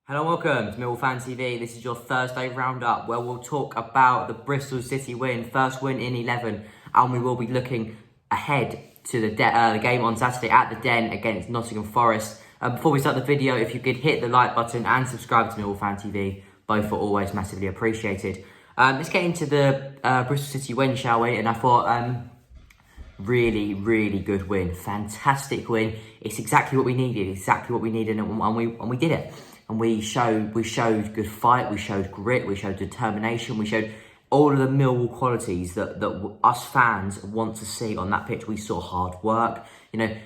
Hello and welcome to Millwall Fan TV. This is your Thursday Roundup where we'll talk about the Bristol City win, first win in 11, and we will be looking ahead to the game on Saturday at the Den against Nottingham Forest. Before we start the video, if you could hit the like button and subscribe to Millwall Fan TV, both are always massively appreciated. Let's get into the Bristol City win, shall we? And I thought, really good win, fantastic win. It's exactly what we needed, and we did it. And we showed good fight, we showed grit, we showed determination, we showed all of the Millwall qualities that us fans want to see on that pitch. We saw hard work. You know,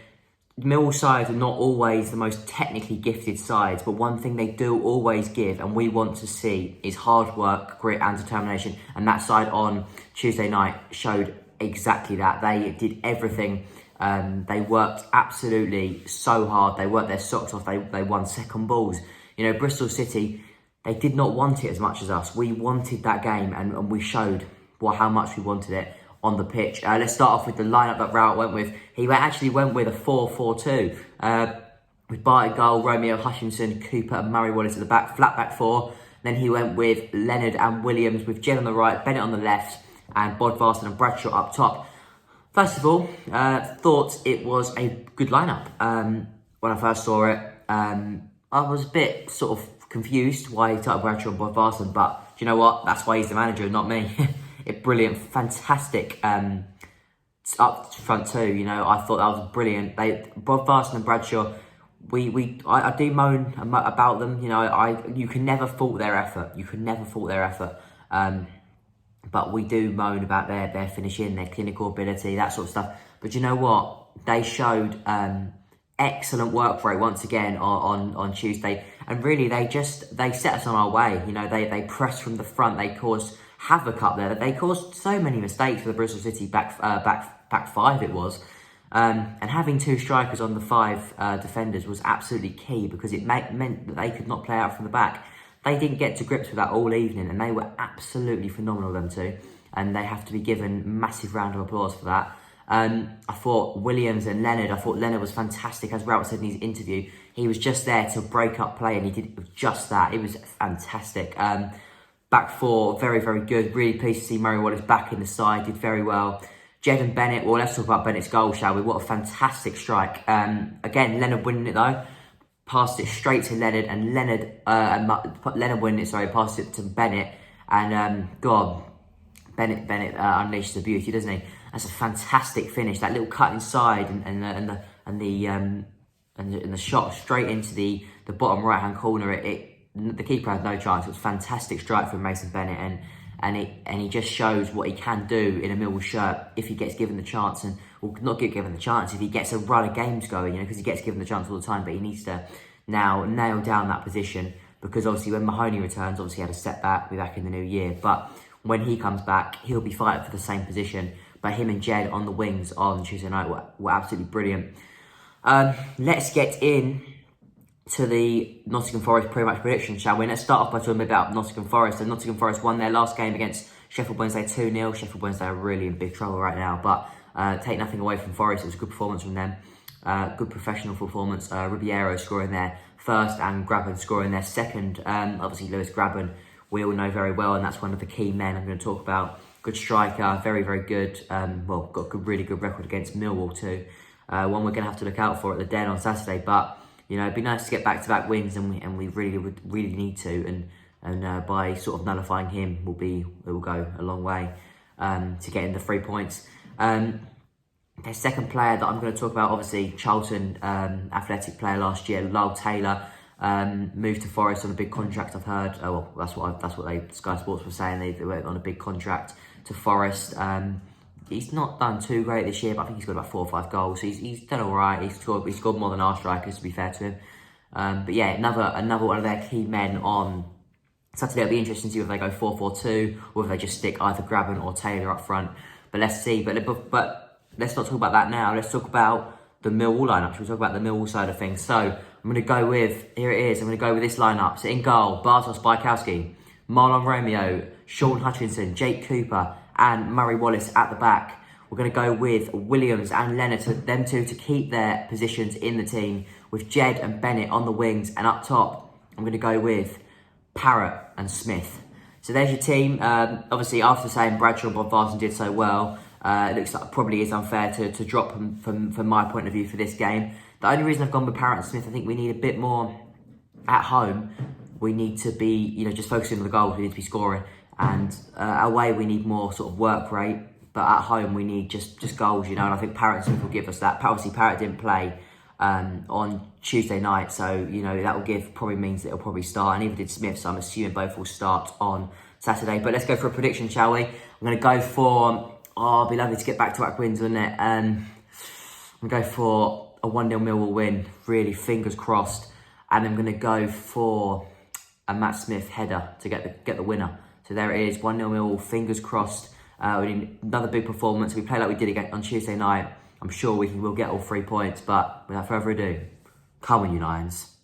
Millwall sides are not always the most technically gifted sides, but one thing they do always give, and we want to see, is hard work, grit and determination. And that side on Tuesday night showed exactly that. They did everything. They worked absolutely so hard. They worked their socks off. They won second balls. You know, Bristol City, they did not want it as much as us. We wanted that game, and we showed how much we wanted it on the pitch. Let's start off with the lineup that Rout went with. He actually went with a 4-4-2 with Barty goal, Romeo, Hutchinson, Cooper and Murray Wallace at the back, flat back four. Then he went with Leonard and Williams with Jed on the right, Bennett on the left, and Bodvarsson and Bradshaw up top. First of all, thought it was a good lineup. When I first saw it, I was a bit sort of confused why he started Bradshaw and Bodvarsson, but do you know what? That's why he's the manager, not me. Brilliant, fantastic up front too. You know, I thought that was brilliant. Bodvarsson and Bradshaw, I do moan about them. You know, you can never fault their effort. But we do moan about their finishing, their clinical ability, that sort of stuff. But you know what? They showed excellent work rate once again on Tuesday, and really they set us on our way. You know, they pressed from the front, they caused havoc up there. They caused so many mistakes for the Bristol City back five it was, and having two strikers on the five defenders was absolutely key, because it meant that they could not play out from the back. They didn't get to grips with that all evening, and they were absolutely phenomenal, them two, and they have to be given massive round of applause for that. I thought Williams and Leonard, was fantastic. As Rout said in his interview, he was just there to break up play, and he did just that. It was fantastic. Back four, very good. Really pleased to see Murray Wallace back in the side, did very well. Jed and Bennett, well, let's talk about Bennett's goal, shall we? What a fantastic strike. Again, Leonard winning it though. Passed it straight to Leonard, and Leonard winning it, passed it to Bennett. And Bennett unleashes the beauty, doesn't he? That's a fantastic finish. That little cut inside and the shot straight into the bottom right hand corner. The keeper had no chance. It was a fantastic strike from Mason Bennett, and he just shows what he can do in a Millwall shirt if he gets given the chance, and not get given the chance, if he gets a run of games going. You know, because he gets given the chance all the time, but he needs to now nail down that position, because obviously when Mahoney returns, obviously he had a setback. We'll be back in the new year, but when he comes back, he'll be fighting for the same position. But him and Jed on the wings on Tuesday night were absolutely brilliant. Let's get in to the Nottingham Forest pre-match prediction, shall we? Let's start off by talking about Nottingham Forest. And Nottingham Forest won their last game against Sheffield Wednesday 2-0. Sheffield Wednesday are really in big trouble right now. But take nothing away from Forest. It was a good performance from them. Good professional performance. Ribeiro scoring their first and Graben scoring their second. Obviously, Lewis Graben, we all know very well, and that's one of the key men I'm going to talk about. Good striker, very good. Got a really good record against Millwall too. One we're going to have to look out for at the Den on Saturday. But you know, it'd be nice to get back-to-back wins, and we really need to. And by sort of nullifying him, it will go a long way to getting the 3 points. Their second player that I'm going to talk about, obviously Charlton athletic player last year, Lyle Taylor, moved to Forest on a big contract. I've heard. That's what Sky Sports were saying. They went on a big contract to Forest. He's not done too great this year, but I think he's got about 4 or 5 goals. So he's done all right. He scored more than our strikers, to be fair to him. But yeah, another one of their key men on Saturday. It'll be interesting to see if they go 4-4-2 or if they just stick either Graben or Taylor up front. But let's see. But let's not talk about that now. Let's talk about the Millwall lineup. We'll talk about the Millwall side of things. So I'm going to go with, here it is. I'm going to go with this lineup. So in goal, Bartosz Bajkowski, Marlon Romeo, Sean Hutchinson, Jake Cooper, and Murray Wallace at the back. We're going to go with Williams and Leonard, them two to keep their positions in the team, with Jed and Bennett on the wings, and up top, I'm going to go with Parrott and Smith. So there's your team. Obviously, after saying Bradshaw and Bodvarsson did so well, it looks like it probably is unfair to drop them from my point of view for this game. The only reason I've gone with Parrott and Smith, I think we need a bit more at home. We need to be, just focusing on the goals. We need to be scoring. And away, we need more sort of work rate. But at home, we need just goals, And I think Parrott and Smith will give us that. Obviously, Parrott didn't play on Tuesday night. So, that will probably means that it'll probably start. And even did Smith. So I'm assuming both will start on Saturday. But let's go for a prediction, shall we? I'm going to go for... Oh, it'd be lovely to get back-to-back wins, wouldn't it? I'm going to go for a 1-0 Millwall win. Really, fingers crossed. And I'm going to go for a Matt Smith header to get the winner. So there it is, 1-0 Millwall, fingers crossed. We need another big performance. We play like we did again on Tuesday night. I'm sure we'll get all 3 points. But without further ado, come on, you Lions.